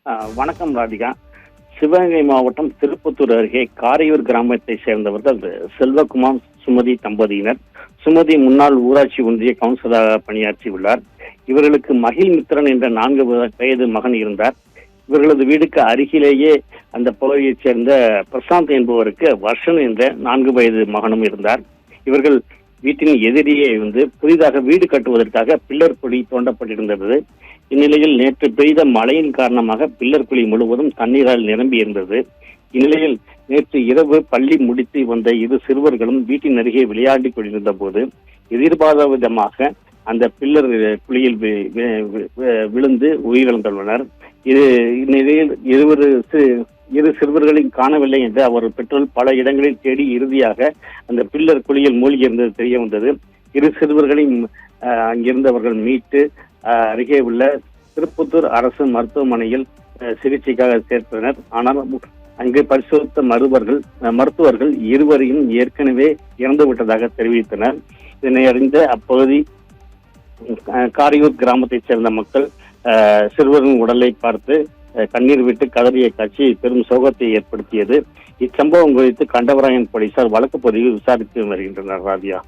வணக்கம் ராதிகா. சிவகங்கை மாவட்டம் திருப்பத்தூர் அருகே காரையூர் கிராமத்தை சேர்ந்தவர்கள் செல்வகுமார் சுமதி தம்பதியினர். சுமதி முன்னாள் ஊராட்சி ஒன்றிய கவுன்சிலராக பணியாற்றியுள்ளார். இவர்களுக்கு மகிழ்மித்திரன் என்ற 4 வயது மகன் இருந்தார். இவர்களது வீடுக்கு அருகிலேயே அந்த பகுதியைச் சேர்ந்த பிரசாந்த் என்பவருக்கு வர்ஷன் என்ற 4 வயது மகனும் இருந்தார். இவர்கள் வீட்டின் எதிரியே புதிதாக வீடு கட்டுவதற்காக பில்லர் குழி தோண்டப்பட்டிருந்தது. இந்நிலையில் நேற்று பெய்த மழையின் காரணமாக பில்லர் குழி முழுவதும் தண்ணீரால் நிரம்பி இருந்தது. இந்நிலையில் நேற்று இரவு பள்ளி முடித்து வந்த 2 சிறுவர்களும் வீட்டின் அருகே விளையாடி கொண்டிருந்த போது எதிர்பாராத விதமாக அந்த பில்லர் குழியில் விழுந்து உயிரிழந்துள்ளனர். இந்நிலையில் இரு சிறுவர்களையும் காணவில்லை என்று அவர் பெற்றோர் பல இடங்களில் தேடி இறுதியாக அந்த பில்லர் குழியில் மூழ்கி இருந்தது தெரிய வந்தது. 2 சிறுவர்களையும் அங்கிருந்தவர்கள் மீட்டு அருகே உள்ள திருப்பத்தூர் அரசு மருத்துவமனையில் சிகிச்சைக்காக சேர்த்தனர். ஆனால் அங்கு பரிசோதித்த மருத்துவர்கள் இருவரையும் ஏற்கனவே இறந்து விட்டதாக தெரிவித்தனர். இதனை அறிந்த அப்பகுதி காரையூர் கிராமத்தைச் சேர்ந்த மக்கள் சிறுவரின் உடலை பார்த்து கண்ணீர் விட்டு கதறிய காட்சி பெரும் சோகத்தை ஏற்படுத்தியது. இச்சம்பவம் குறித்து கண்டவராயன் போலீசார் வழக்கு பதிவு விசாரித்து வருகின்றனர். ராதியா.